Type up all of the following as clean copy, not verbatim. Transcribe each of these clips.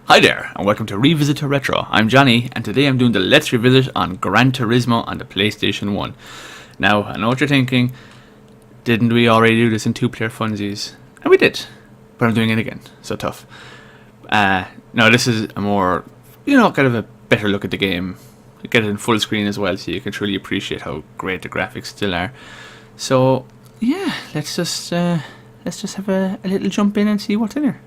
Hi there, and welcome to Revisit to Retro. I'm Johnny, and today I'm doing the Let's Revisit on Gran Turismo on the PlayStation 1. Now, I know what you're thinking, didn't we already do this in Player Funsies? And we did, but I'm doing it again, so tough. Now this is a more, kind of a better look at the game. You get it in full screen as well, so you can truly appreciate how great the graphics still are. So, yeah, let's just have a little jump in and see what's in here.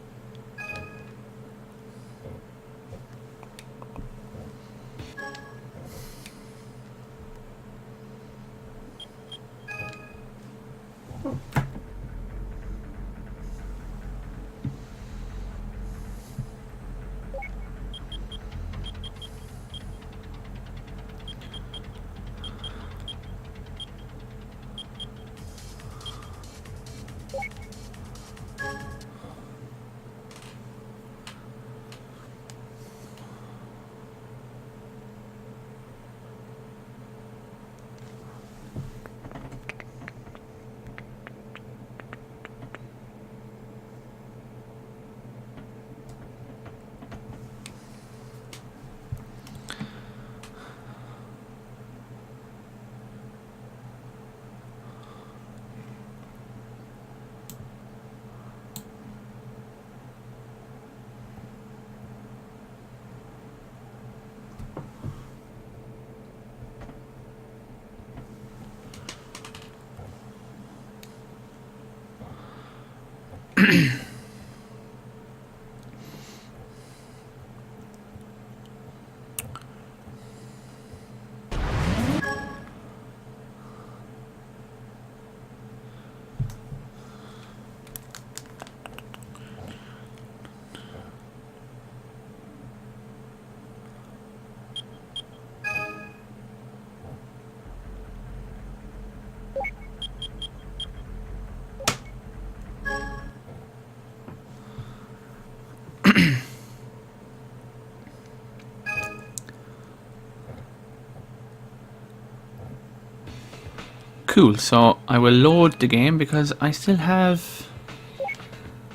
Cool, so I will load the game because I still have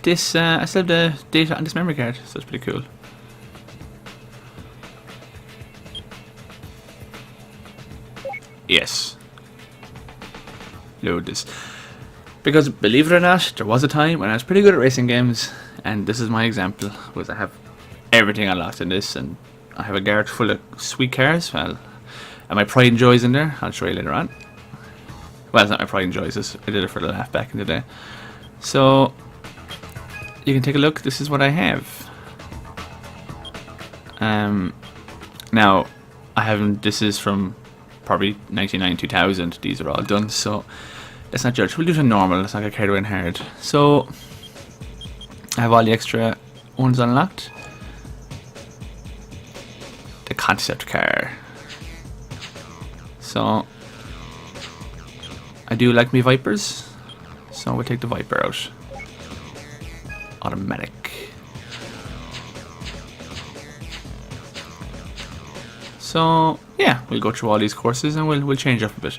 this, I still have the data on this memory card, so it's pretty cool. Yes. Load this. Because believe it or not, there was a time when I was pretty good at racing games, and this is my example, was I have everything unlocked in this, and I have a garage full of sweet cars, well, and my pride and joys in there, I'll show you later on. Well, it's not my pride and joys, I did it for the laugh back in the day. So, you can take a look, this is what I have. Now, I haven't, this is from probably 99, 2000, these are all done, so let's not judge, we'll do it normal, let's not get carried away and hard. So, I have all the extra ones unlocked. The concept car. So, I do like me Vipers, so we'll take the Viper out. Automatic. So yeah, we'll go through all these courses and we'll change up a bit.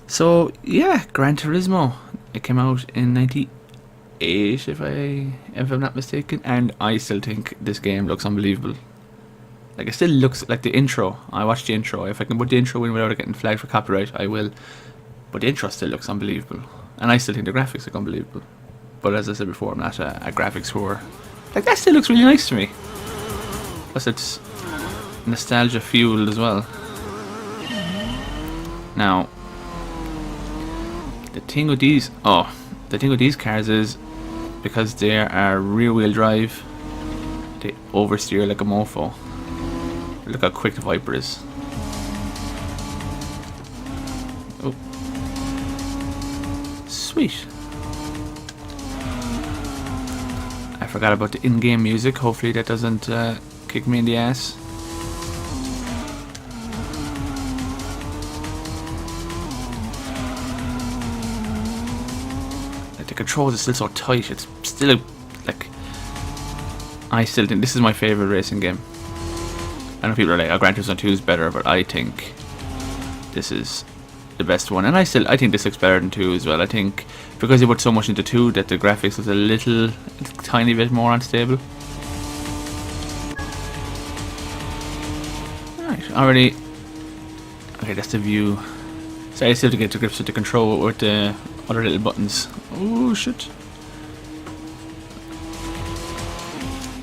So yeah, Gran Turismo. It came out in '98, if I'm not mistaken, and I still think this game looks unbelievable. Like, it still looks like the intro. I watched the intro. If I can put the intro in without getting flagged for copyright, I will. But the intro still looks unbelievable, and I still think the graphics look unbelievable. But as I said before, I'm not a graphics whore. Like, that still looks really nice to me. Plus, it's nostalgia fueled as well. Now, the thing with these cars is, because they are rear-wheel drive, they oversteer like a mofo. Look how quick the Viper is. Oh. Sweet. I forgot about the in-game music. Hopefully that doesn't kick me in the ass. Like, the controls are still so tight. It's still like, I still think this is my favorite racing game. I know people are like, oh, Gran Turismo 2 is better, but I think this is the best one, and I think this looks better than 2 as well. I think because they put so much into 2 that the graphics was a tiny bit more unstable. Right, already. Okay, that's the view. So I still have to get to grips with the control with the other little buttons. Oh shit.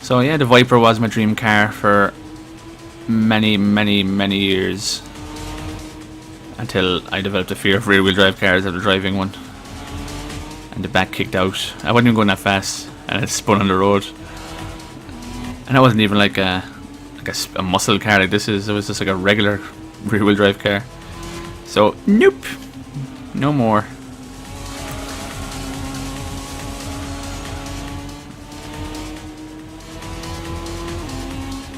So yeah, the Viper was my dream car for many years. Until I developed a fear of rear wheel drive cars after driving one. And the back kicked out. I wasn't even going that fast and it spun on the road. And that wasn't even like a muscle car like this is. It was just like a regular rear wheel drive car. So nope, no more.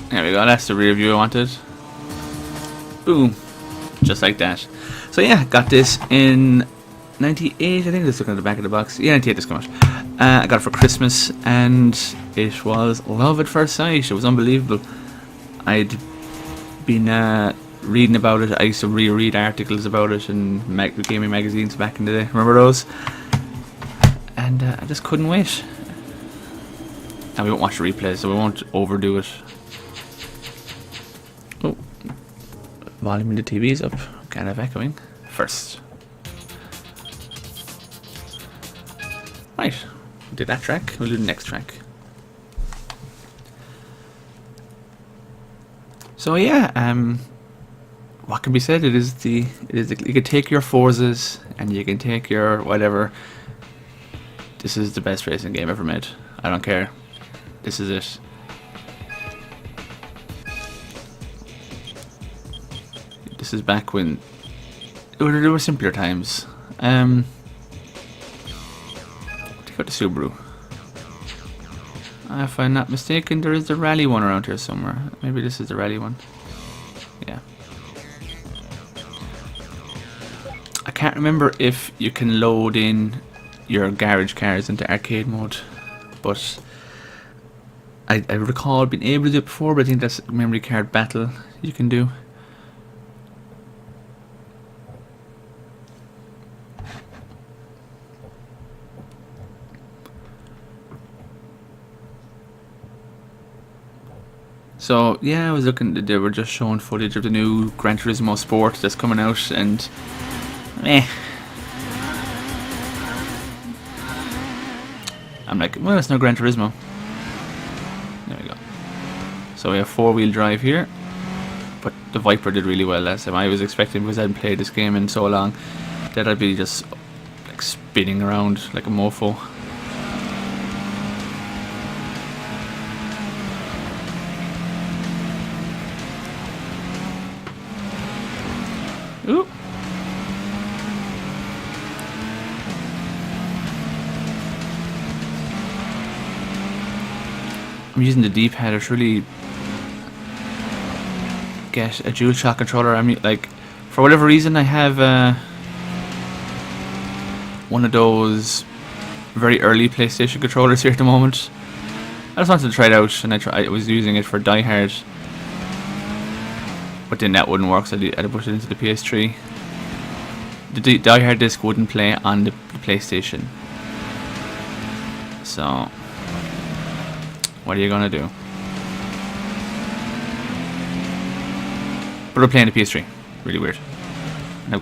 There we go, that's the rear view I wanted. Boom, just like that. So yeah, got this in 98, I think. Let's look at the back of the box. Yeah, 98 this came out. I got it for Christmas and it was love at first sight. It was unbelievable. I'd been reading about it. I used to reread articles about it in gaming magazines back in the day. Remember those? And I just couldn't wait. And we won't watch the replay, so we won't overdo it. Oh, volume in the TV is up. Kind of echoing. First. Right, we did that track. We'll do the next track. So yeah, what can be said? It is you can take your Forzas and you can take your whatever. This is the best racing game ever made. I don't care. This is it. This is back when there were simpler times. Take out the Subaru. If I'm not mistaken, there is the rally one around here somewhere. Maybe this is the rally one. Yeah. I can't remember if you can load in your garage cars into arcade mode, but I recall being able to do it before, but I think that's a memory card battle you can do. So yeah, I was looking. They were just showing footage of the new Gran Turismo Sport that's coming out, and I'm like, well, it's no Gran Turismo. There we go. So we have 4-wheel drive here, but the Viper did really well last time. I was expecting, because I hadn't played this game in so long, that I'd be just like spinning around like a mofo. Ooh. I'm using the D-pad to really get a dual shock controller. I mean, like, for whatever reason, I have one of those very early PlayStation controllers here at the moment. I just wanted to try it out, and I was using it for Die Hard. But then that wouldn't work, so I had to put it into the PS3. The Die Hard disc wouldn't play on the PlayStation. So, what are you gonna do? But we're playing the PS3. Really weird. And I've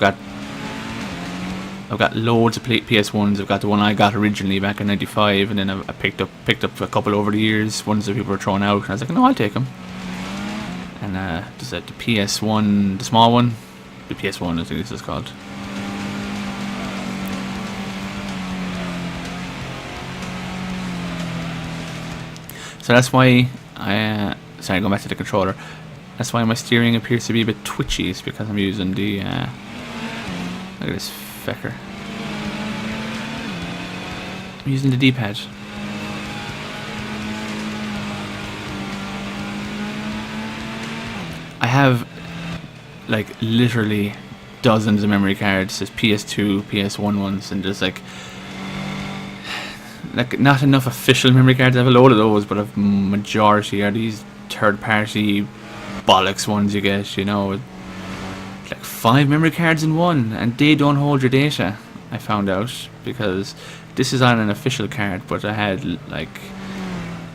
got loads of PS1s. I've got the one I got originally back in '95, and then I picked up a couple over the years. Ones that people were throwing out, and I was like, no, I'll take them. And there's the PS1, the small one. The PS1, I think this is called. So that's why sorry, going back to the controller. That's why my steering appears to be a bit twitchy. It's because I'm using the look at this fecker. I'm using the D-pad. I have like literally dozens of memory cards. There's PS2, PS1 ones, and there's like not enough official memory cards. I have a load of those, but a majority are these third-party bollocks ones you get. You know, like 5 memory cards in one, and they don't hold your data. I found out because this is on an official card, but I had like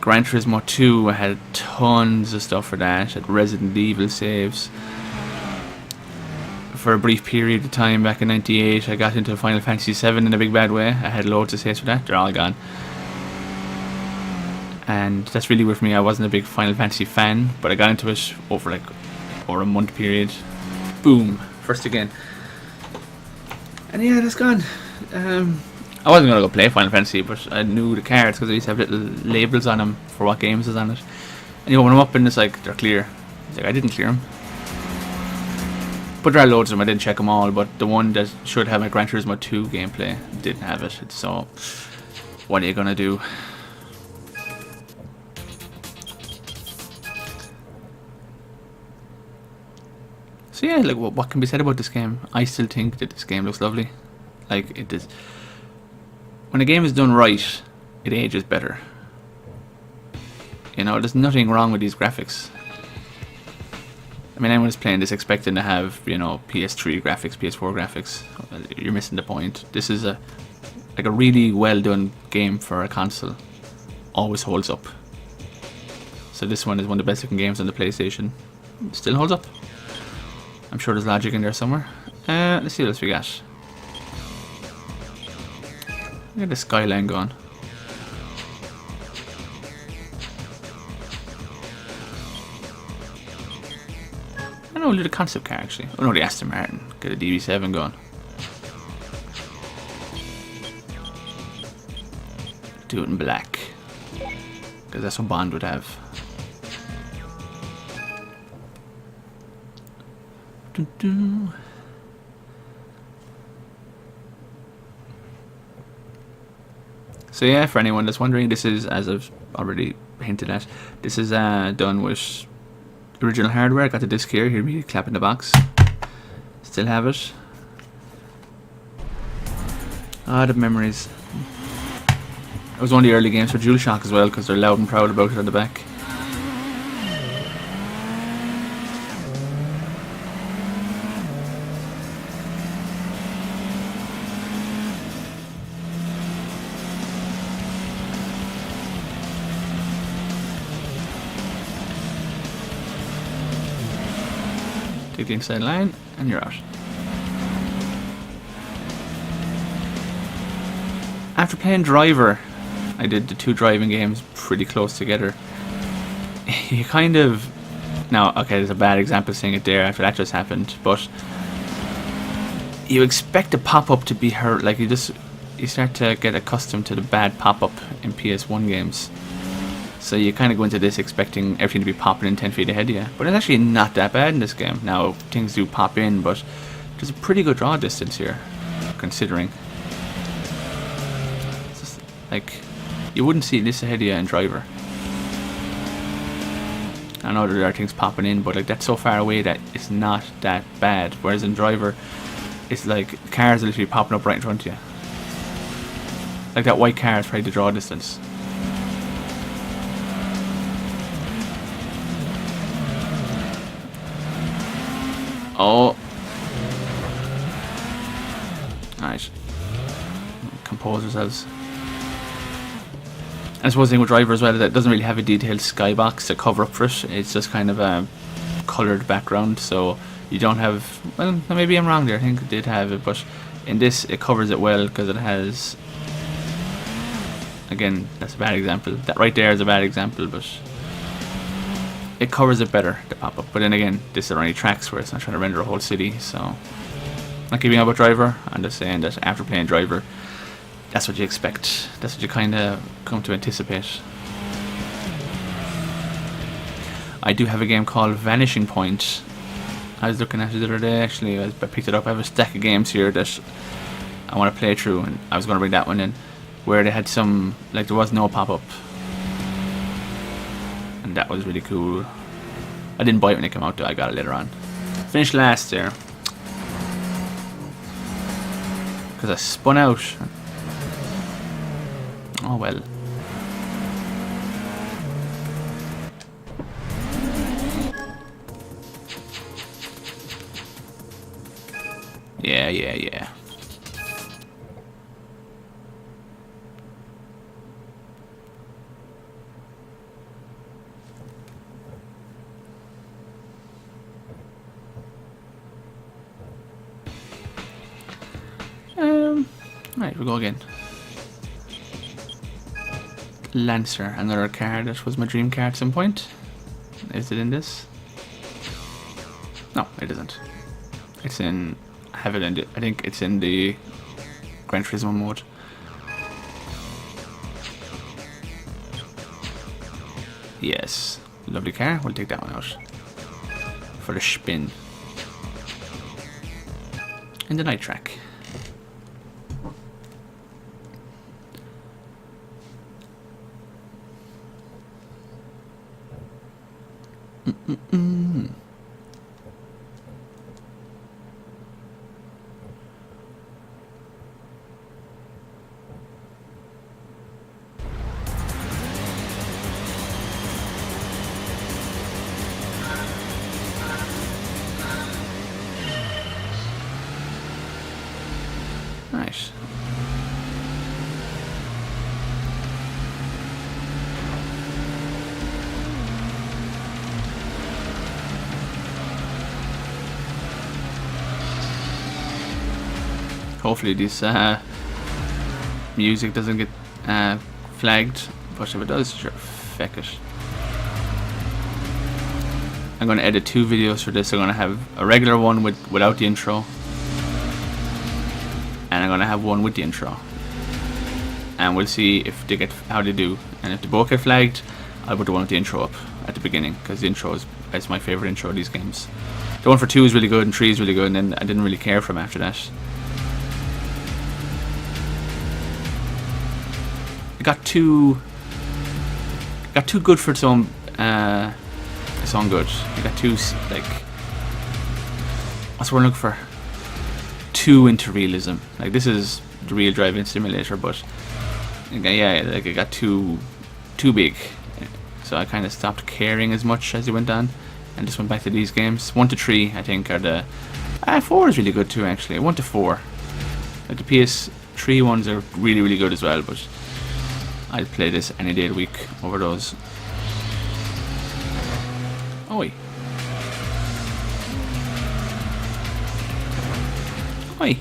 Gran Turismo 2, I had tons of stuff for that. I had Resident Evil saves. For a brief period of time back in '98, I got into Final Fantasy 7 in a big bad way. I had loads of saves for that. They're all gone. And that's really weird for me. I wasn't a big Final Fantasy fan, but I got into it over a month period. Boom, first again. And yeah, that's gone. I wasn't gonna go play Final Fantasy, but I knew the cards because I used to have little labels on them for what games is on it. And you know, when I'm up and it's like they're clear, it's like I didn't clear them. But there are loads of them. I didn't check them all, but the one that should have my Gran Turismo 2 gameplay didn't have it. So what are you gonna do? So yeah, like what can be said about this game? I still think that this game looks lovely. Like it is. When a game is done right, it ages better. You know, there's nothing wrong with these graphics. I mean, anyone who's playing this expecting to have, you know, PS3 graphics, PS4 graphics, you're missing the point. This is a really well done game for a console. Always holds up. So this one is one of the best looking games on the PlayStation. Still holds up. I'm sure there's logic in there somewhere. Let's see what else we got. Look at the skyline going. I know, the concept car actually. Oh no, the Aston Martin. Get a DB7 going. Do it in black. Because that's what Bond would have. Dun -dun. So yeah, for anyone that's wondering, this is, as I've already hinted at, this is done with original hardware. I got the disc here, hear me clap in the box. Still have it. Ah, the memories. It was one of the early games for DualShock as well, because they're loud and proud about it on the back. Take the inside line, and you're out. After playing Driver, I did the two driving games pretty close together. You kind of... Now, okay, there's a bad example saying it there after that just happened, but you expect the pop-up to be hurt, like you start to get accustomed to the bad pop-up in PS1 games. So you kind of go into this expecting everything to be popping in 10 feet ahead of you. But it's actually not that bad in this game. Now, things do pop in, but there's a pretty good draw distance here, considering. It's just, like, you wouldn't see this ahead of you in Driver. I know there are things popping in, but like that's so far away that it's not that bad. Whereas in Driver, it's like cars are literally popping up right in front of you. Like that white car is probably the draw distance. Oh. Alright. Compose ourselves. I suppose the thing with Driver as well is that it doesn't really have a detailed skybox to cover up for it. It's just kind of a coloured background, so you don't have... Well, maybe I'm wrong there. I think it did have it, but in this it covers it well because it has... Again, that's a bad example. That right there is a bad example, but... It covers it better, the pop-up. But then again, this are only tracks where it's not trying to render a whole city, so... Not keeping up with Driver, I'm just saying that after playing Driver, that's what you expect. That's what you kind of come to anticipate. I do have a game called Vanishing Point. I was looking at it the other day, actually. I picked it up. I have a stack of games here that I want to play through, and I was going to bring that one in, where they had some... Like, there was no pop-up. And that was really cool. I didn't buy it when it came out though, I got it later on. Finished last there. Because I spun out. Oh well. Yeah. Right, we'll go again. Lancer, another car that was my dream car at some point. Is it in this? No, it isn't. It's in... I have it in the... I think it's in the Gran Turismo mode. Yes. Lovely car. We'll take that one out. For the spin. In the night track. Nice. Hopefully this music doesn't get flagged, but if it does, sure, feck it. I'm going to edit 2 videos for this. I'm going to have a regular one without the intro, and I'm going to have one with the intro, and we'll see if they get how they do. And if they both get flagged, I'll put the one with the intro up at the beginning, because the intro is my favorite intro of these games. The one for 2 is really good and 3 is really good, and then I didn't really care for them after that. Got too good for its own good. It got too, like, what's the word I'm looking for? Too into realism. Like, this is the real driving simulator, but yeah, like, it got too big. So I kind of stopped caring as much as it went on, and just went back to these games. 1 to 3, I think, are the 4 is really good too, actually. 1 to 4, like the PS3 ones are really, really good as well, but I'd play this any day of the week over those. Oi. Oi.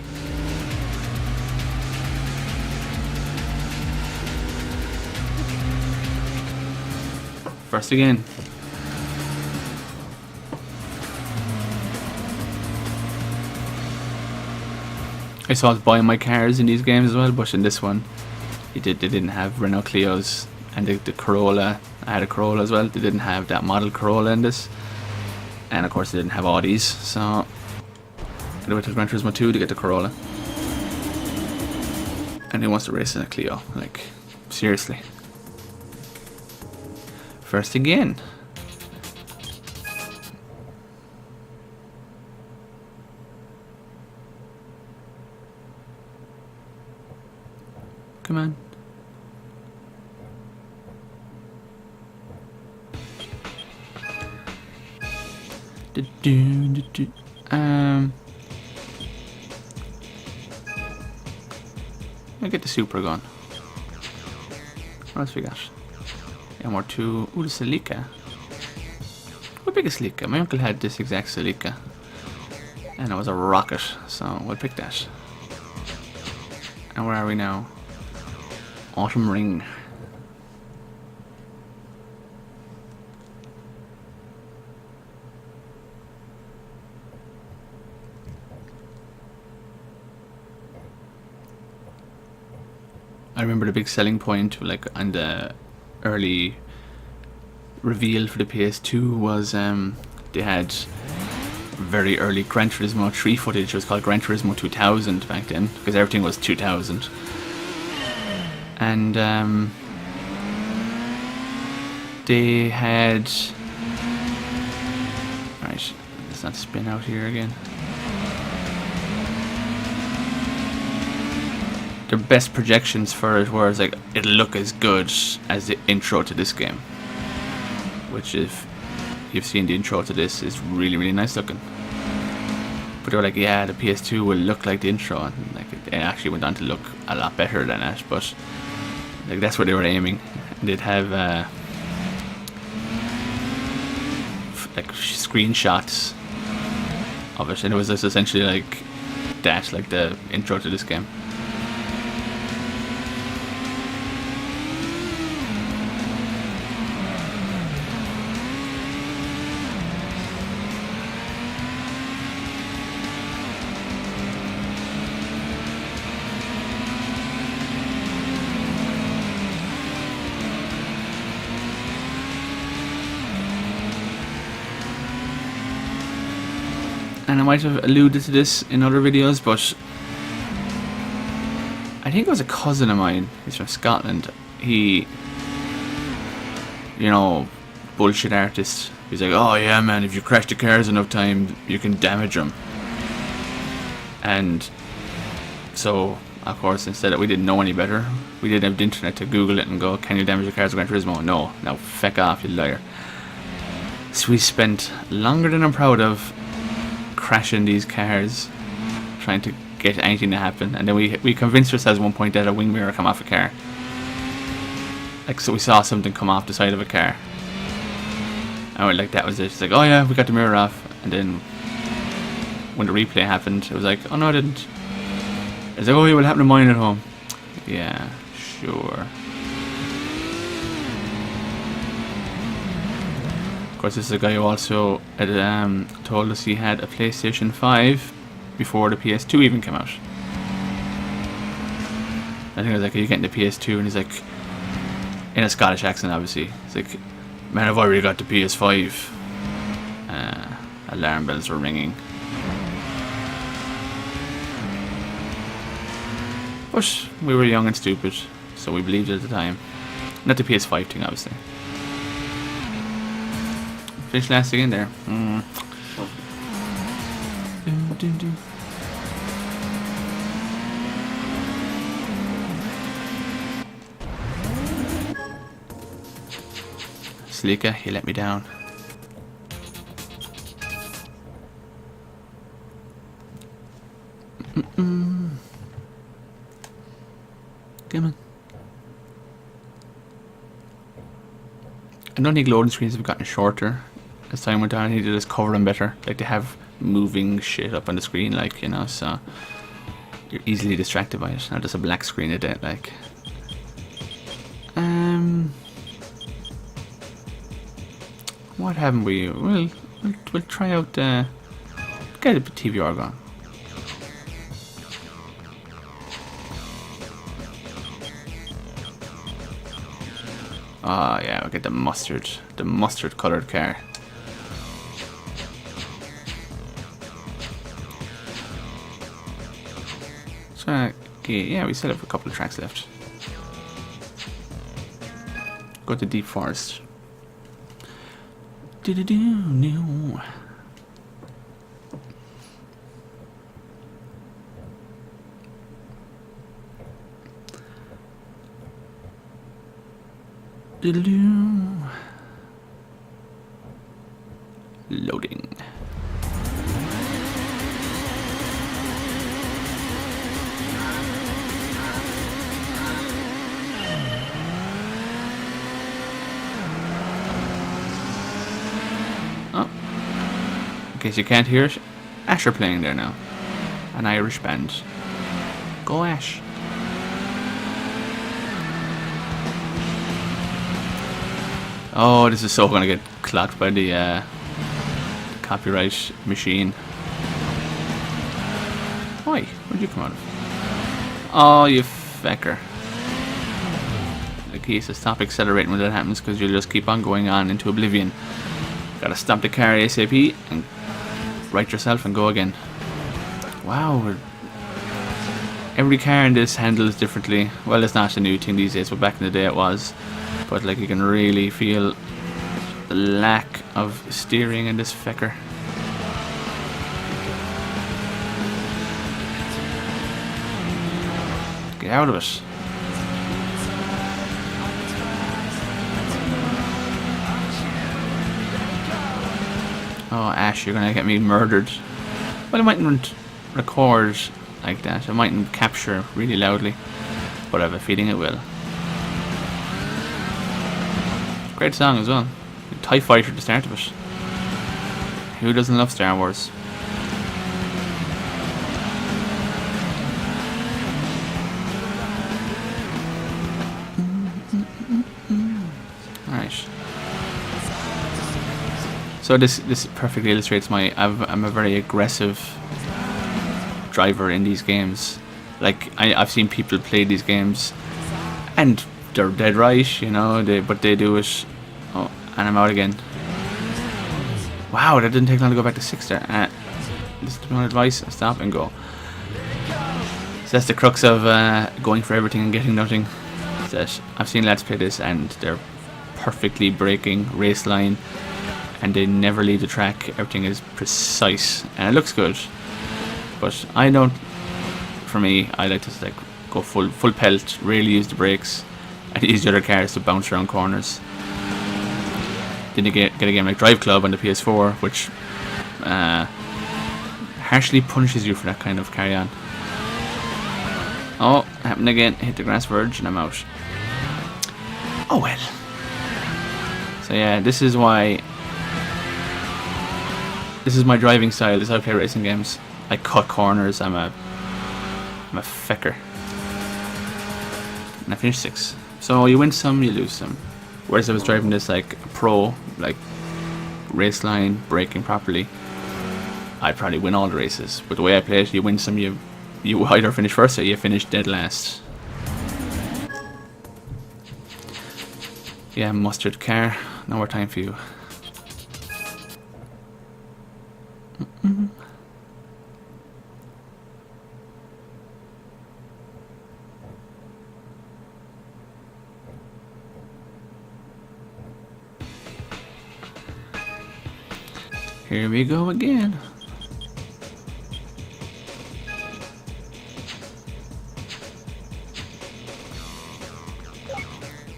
First again. I saw us buying my cars in these games as well, but in this one they didn't have Renault Clios, and the Corolla. I had a Corolla as well. They didn't have that model Corolla in this, and of course they didn't have Audis. So I went to Gran Turismo 2 to get the Corolla, and he wants to race in a Clio. Like, seriously. First again. Come on. I'll get the Super gun. What else we got? Yeah, more 2. Ooh, the Celica. What big is Celica? My uncle had this exact Celica, and it was a rocket, so we'll pick that. And where are we now? Autumn Ring. I remember the big selling point, like, on the early reveal for the PS2 was they had very early Gran Turismo 3 footage. It was called Gran Turismo 2000 back then, because everything was 2000. And they had... Right, let's not spin out here again. Their best projections for it were like, it'll look as good as the intro to this game, which, if you've seen the intro to this, is really, really nice looking. But they were like, yeah, the PS2 will look like the intro, and like, it actually went on to look a lot better than that. But like, that's where they were aiming. They'd have like screenshots of it, and it was just essentially like that, like the intro to this game. and I might have alluded to this in other videos, but I think it was a cousin of mine. He's from Scotland. He, you know, bullshit artist. He's like, oh yeah man, if you crash the cars enough times, you can damage them. And so, of course, instead that we didn't know any better, we didn't have the internet to Google it and go, can you damage the cars with Gran Turismo? No, now feck off, you liar. So we spent longer than I'm proud of crashing these cars, trying to get anything to happen, and then we convinced ourselves at one point that a wing mirror come off a car. Like, so we saw something come off the side of a car, and we're like, that was it. It's like, oh yeah, we got the mirror off. And then when the replay happened, it was like, oh no, I didn't. It's like, oh yeah, what happened to mine at home? Yeah, sure. Of course, this is a guy who also had, told us he had a PlayStation 5 before the PS2 even came out. I think I was like, are you getting the PS2? And he's like, in a Scottish accent obviously, he's like, man, I've already got the PS5. Alarm bells were ringing. But we were young and stupid, so we believed it at the time. Not the PS5 thing, obviously. Finished last again there. Slika, he let me down. Come on. I don't think loading screens have gotten shorter as time went on. I need to just cover them better. Like, they have moving shit up on the screen, like, you know, so you're easily distracted by it. Not just a black screen a day, like. What haven't we? We'll try out get a TVR going. Oh yeah, we'll get the mustard coloured car. So okay, yeah, we still have a couple of tracks left. Go to Deep Forest. No. Loading. Oh. In case you can't hear it, Ash are playing there now. An Irish band. Go Ash. Oh, this is so gonna get clocked by the copyright machine. Why? Where'd you come out of? Oh, you fecker. The key is to stop accelerating when that happens, because you'll just keep on going on into oblivion. Gotta stop the car ASAP and right yourself and go again. Wow. Every car in this handles differently. Well, it's not a new thing these days, but back in the day it was. But like, you can really feel the lack of steering in this fecker. Get out of it. Oh Ash, you're gonna get me murdered. Well, it mightn't record like that. It mightn't capture really loudly, but I have a feeling it will. Great song as well. TIE Fighter at the start of it. Who doesn't love Star Wars? Alright. So this perfectly illustrates I'm a very aggressive driver in these games. Like, I've seen people play these games and they're dead right, you know, but they do it. Oh, and I'm out again. Wow, that didn't take long to go back to 6 there. listen to my own advice, and stop and go. So that's the crux of going for everything and getting nothing. That I've seen lads play this and they're perfectly breaking race line, and they never leave the track. Everything is precise and it looks good. But I don't. For me, I like to like go full pelt, really use the brakes, and use the other cars to bounce around corners. Then you get a game like Drive Club on the PS4, which harshly punishes you for that kind of carry on. Oh, happened again. Hit the grass verge and I'm out. Oh well. So yeah, this is why. This is my driving style. This is how I play racing games. I cut corners. I'm a fecker. And I finished 6th. So you win some, you lose some. Whereas I was driving this like a pro, like race line, braking properly, I'd probably win all the races. But the way I play it, you win some, you either finish first or you finish dead last. Yeah, mustard car. No more time for you. Here we go again.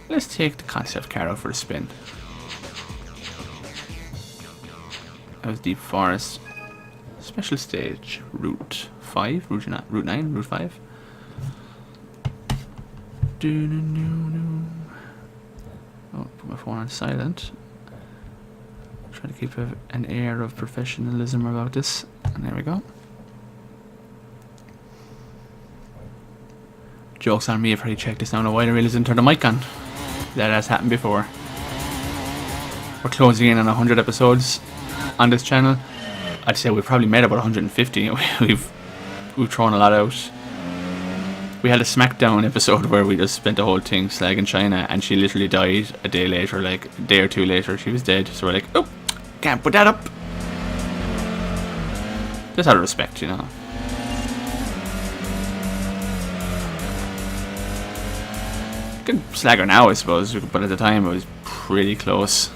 Let's take the concept car out for a spin. That was Deep Forest. Special stage. Route 5? Route 9? Route 5? Oh, put my phone on silent. Try to keep an air of professionalism about this. And there we go. Joke's on me, I've already checked this now. No, I didn't realize I didn't turn the mic on. That has happened before. We're closing in on 100 episodes on this channel. I'd say we've probably made about 150. We've thrown a lot out. We had a SmackDown episode where we just spent the whole thing slagging China, and she literally died a day later, like a day or two later. She was dead. So we're like, oh, can't put that up. Just out of respect, you know. Could slag her now, I suppose, but at the time it was pretty close.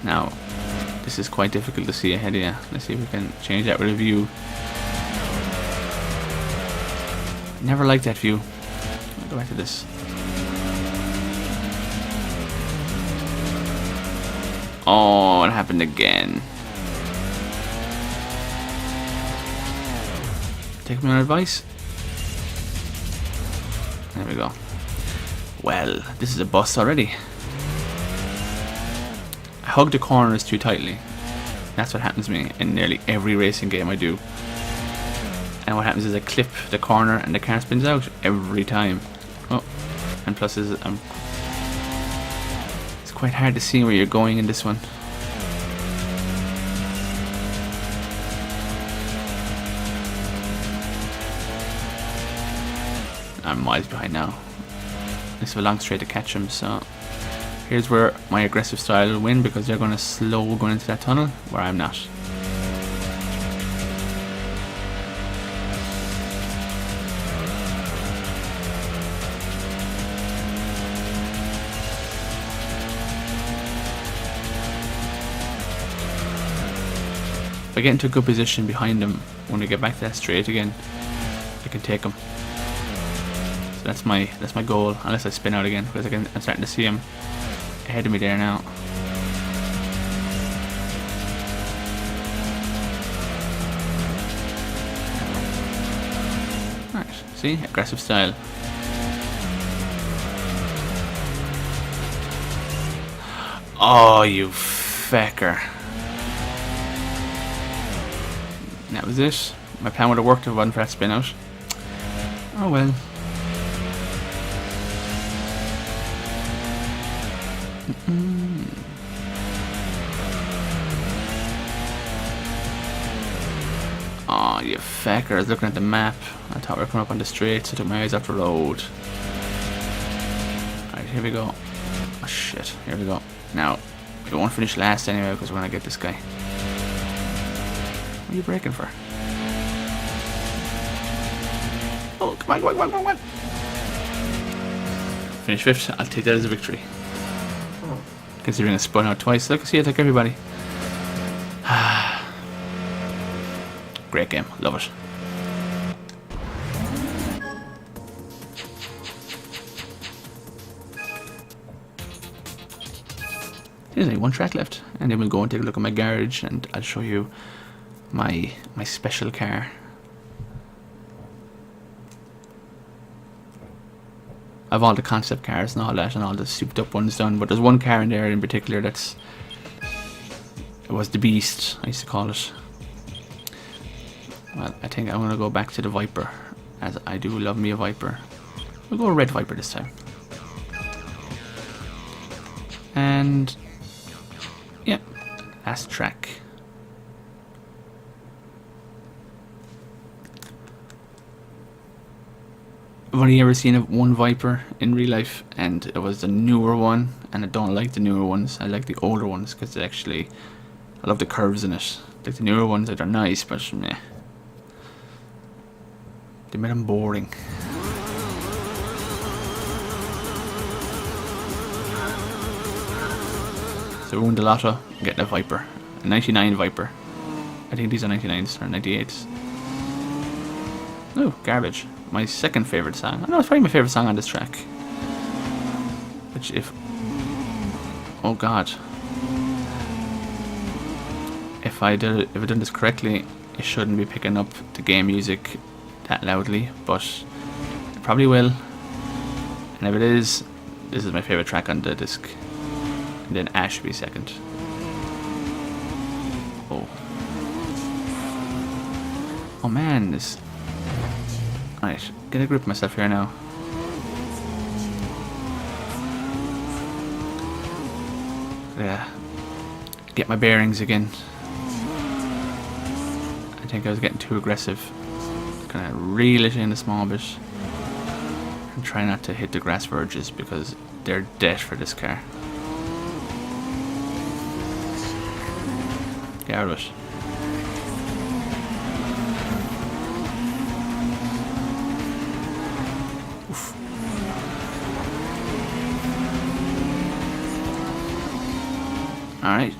Now, this is quite difficult to see ahead of you. Let's see if we can change that with a view. Never liked that view. I'll go back to this. Oh, it happened again. Take my advice. There we go. Well, this is a bust already. I hug the corners too tightly. That's what happens to me in nearly every racing game I do. And what happens is I clip the corner and the car spins out every time. Oh, and plus it's quite hard to see where you're going in this one. I'm miles behind now. It's a long straight to catch him, so here's where my aggressive style will win, because they're going to slow going into that tunnel where I'm not. If I get into a good position behind them when we get back to that straight again, I can take them. So that's my goal, unless I spin out again, because I'm starting to see him ahead of me there now. Right, see, aggressive style. Oh, you fecker. That was it. My plan would have worked if it wasn't for that spin out. Oh well. Oh, you fecker. I was looking at the map. I thought we were coming up on the straight, so I took my eyes off the road. Alright, here we go. Oh shit, here we go. Now, we won't finish last anyway because we're gonna get this guy. What are you braking for? Oh, come on, come on, come on, come on. Finish 5th, I'll take that as a victory. Considering I spun out twice. Look, see, I took everybody. Great game, love it. There's only one track left, and then we'll go and take a look at my garage, and I'll show you my special car. I've all the concept cars and all that, and all the souped up ones done, but there's one car in there in particular that's... It was the Beast, I used to call it. Well, I think I'm going to go back to the Viper, as I do love me a Viper. We'll go red Viper this time. And... yeah, last track. I've only ever seen one Viper in real life, and it was the newer one, and I don't like the newer ones. I like the older ones because actually, I love the curves in it. Like the newer ones, they're nice, but meh. They made them boring. So we won the lotto, getting a Viper, a 99 Viper. I think these are 99s or 98s. Oh, garbage. My second favourite song. I know it's probably my favourite song on this track. Which if... oh god. If I done this correctly, it shouldn't be picking up the game music that loudly, but it probably will. And if it is, this is my favourite track on the disc. And then Ash should be second. Oh. Oh man, this... Alright, get a grip of myself here now. Yeah, get my bearings again. I think I was getting too aggressive. Gonna reel it in a small bit. And try not to hit the grass verges because they're dead for this car. Get out of it. Alright.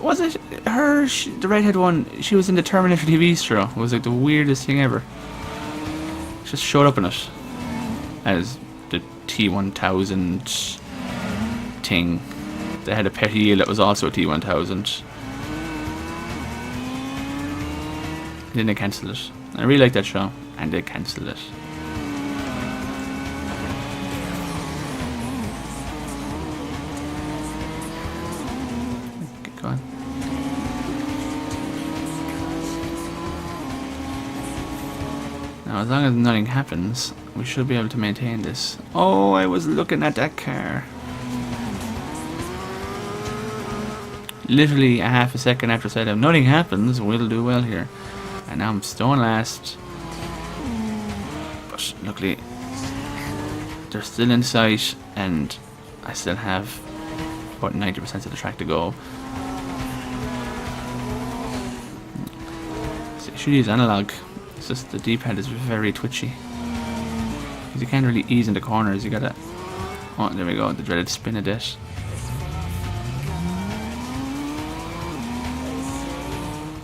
Was it her, the redhead one, she was in the Terminator TV show. It was like the weirdest thing ever. She just showed up in it. As the T-1000 thing. They had a pet eel that was also a T-1000. Then they cancelled it. I really liked that show. And they cancelled it. Go on. Now, as long as nothing happens, we should be able to maintain this. Oh, I was looking at that car. Literally a half a second after I said, if nothing happens, we'll do well here. And now I'm stone last. But luckily, they're still in sight, and I still have about 90% of the track to go. So you should use analog. It's just the D-pad is very twitchy. Because you can't really ease into corners, you gotta... oh, there we go, the dreaded spin a bit.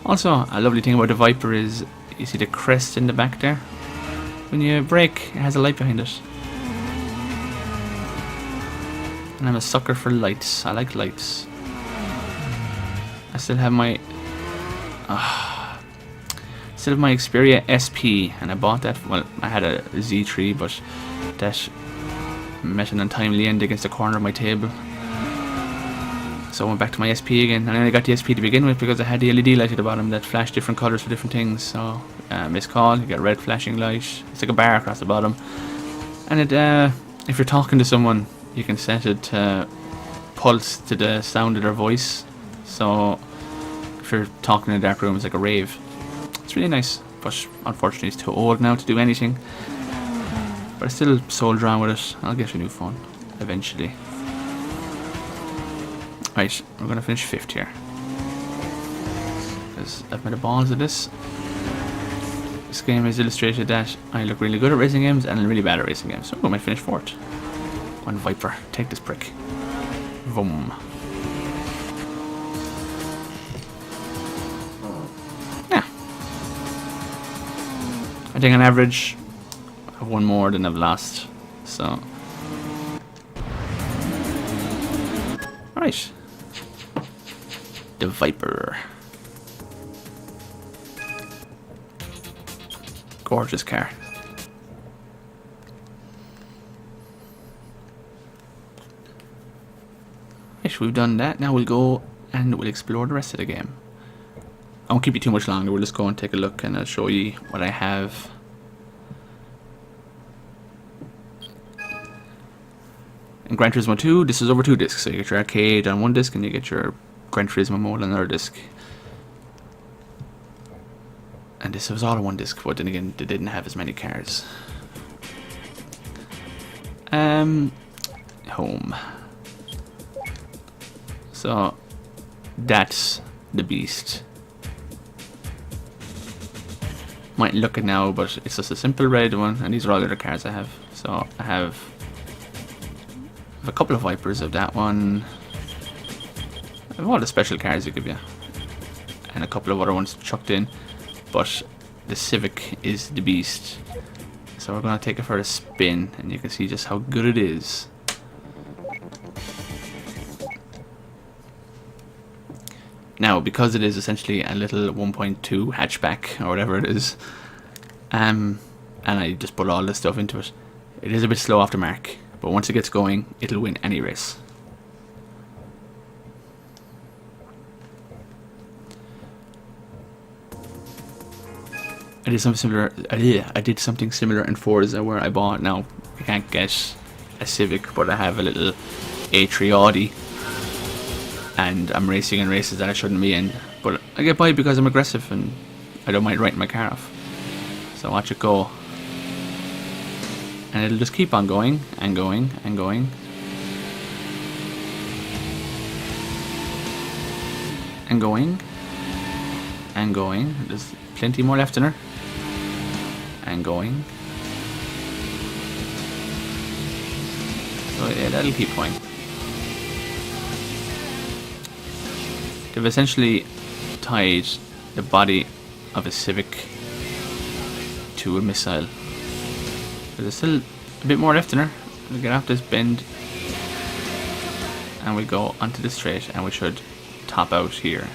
Also, a lovely thing about the Viper is, you see the crest in the back there? When you brake, it has a light behind it. And I'm a sucker for lights. I like lights. I still have my... still have my Xperia SP, and I bought that... well, I had a Z3, but that met an untimely end against the corner of my table. So I went back to my SP again, and I only got the SP to begin with because I had the LED light at the bottom that flashed different colours for different things. So, missed call, you get a red flashing light. It's like a bar across the bottom. And it, if you're talking to someone, you can set it to pulse to the sound of their voice. So, if you're talking in a dark room, it's like a rave. It's really nice, but unfortunately it's too old now to do anything. But I still soldier on with it. I'll get a new phone eventually. Right, we're going to finish 5th here. Because I've made a balls of this. This game has illustrated that I look really good at racing games and really bad at racing games. So I might finish 4th. One Viper, take this prick. Vroom. Yeah. I think on average I've won more than I've lost. So. Right. The Viper. Gorgeous car. Right, we've done that. Now we'll go and we'll explore the rest of the game. I won't keep you too much longer. We'll just go and take a look and I'll show you what I have. In Gran Turismo 2, this is over 2 discs. So you get your arcade on 1 disc and you get your Gran Turismo mode on another disc. And this was all on 1 disc, but then again, they didn't have as many cars. Home. So, that's the beast. Might look it now, but it's just a simple red one, and these are all the other cars I have. So, I have a couple of Vipers of that one. I have all the special cars they give you. And a couple of other ones chucked in. But the Civic is the beast. So we're going to take it for a spin, and you can see just how good it is. Now, because it is essentially a little 1.2 hatchback, or whatever it is, and I just put all this stuff into it, it is a bit slow off the mark. But once it gets going, it'll win any race. I did something similar. I did something similar in Forza, where I bought. Now I can't get a Civic, but I have a little A3 Audi, and I'm racing in races that I shouldn't be in. But I get by because I'm aggressive and I don't mind writing my car off. So watch it go, and it'll just keep on going and going and going and going and going. There's plenty more left in her. And going. So yeah, that'll keep going. They've essentially tied the body of a Civic to a missile. There's still a bit more left in her. We'll get off this bend and we'll go onto the straight, and we should top out here.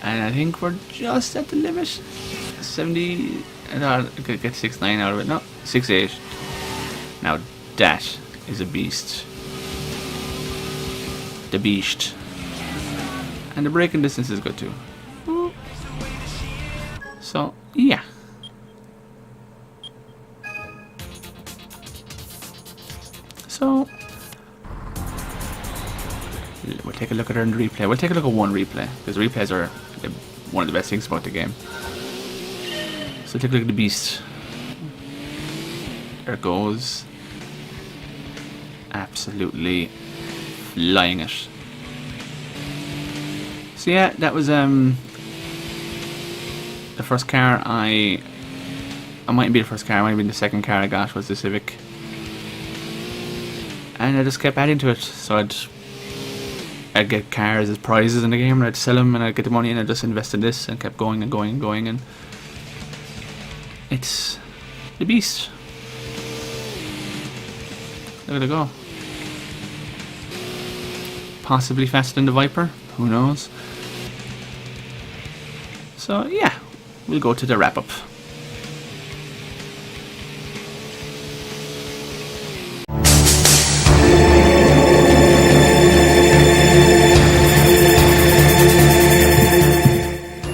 And I think we're just at the limit. 70. I thought I could get 6.9 out of it. No, 6.8. Now that is a beast. The beast. And the braking distance is good too. So, yeah. So, we'll take a look at her in the replay. We'll take a look at one replay, because replays are one of the best things about the game. So take a look at the beast. There it goes. Absolutely flying it. So yeah, that was the first car I mightn't be the first car, I might be the second car I got was the Civic. And I just kept adding to it. So I'd get cars as prizes in the game, and I'd sell them, and I'd get the money, and I'd just invest in this, and kept going and going and going, and it's the beast. Look at it go. Possibly faster than the Viper, who knows? So yeah, we'll go to the wrap up.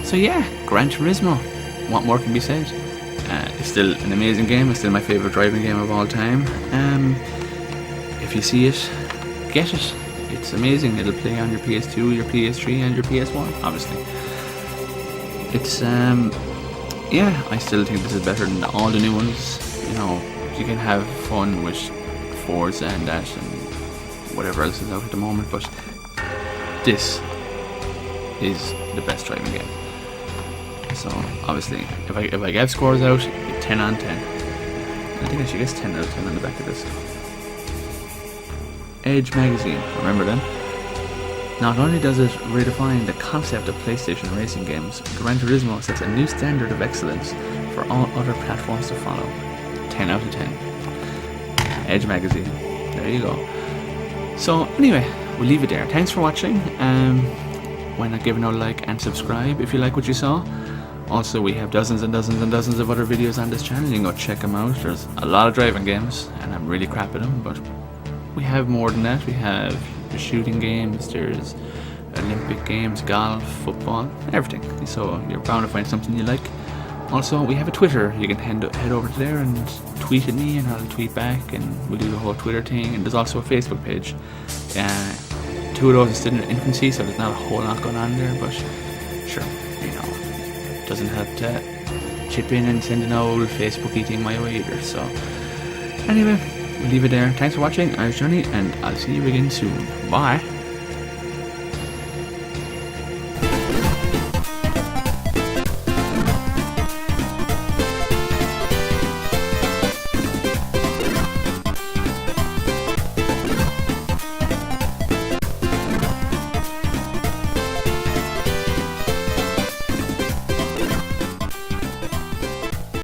So yeah, Gran Turismo. What more can be said? It's still an amazing game. It's still my favourite driving game of all time. If you see it, get it. it's amazing. It'll play on your PS2, your PS3, and your PS1, obviously. It's yeah, I still think this is better than all the new ones. You know, you can have fun with Forza and that and whatever else is out at the moment, but this is the best driving game. So obviously, if I get scores out, 10 on 10. I think I should guess 10 out of 10 on the back of this. Edge magazine, remember them? Not only does it redefine the concept of PlayStation racing games, Gran Turismo sets a new standard of excellence for all other platforms to follow. 10 out of 10. Edge magazine. There you go. So anyway, we'll leave it there. Thanks for watching. Why not give it a like and subscribe if you like what you saw. Also, we have dozens and dozens and dozens of other videos on this channel. You can go check them out. There's a lot of driving games, and I'm really crap at them, but we have more than that. We have the shooting games, there's Olympic games, golf, football, everything. So you're bound to find something you like. Also, we have a Twitter. You can head over to there and tweet at me, and I'll tweet back, and we'll do the whole Twitter thing. And there's also a Facebook page. Two of those are still in infancy, so there's not a whole lot going on there, but sure, you know, doesn't have to chip in and send an old Facebooky thing my way either. So anyway, we'll leave it there. Thanks for watching. I'm Johnny, and I'll see you again soon. Bye.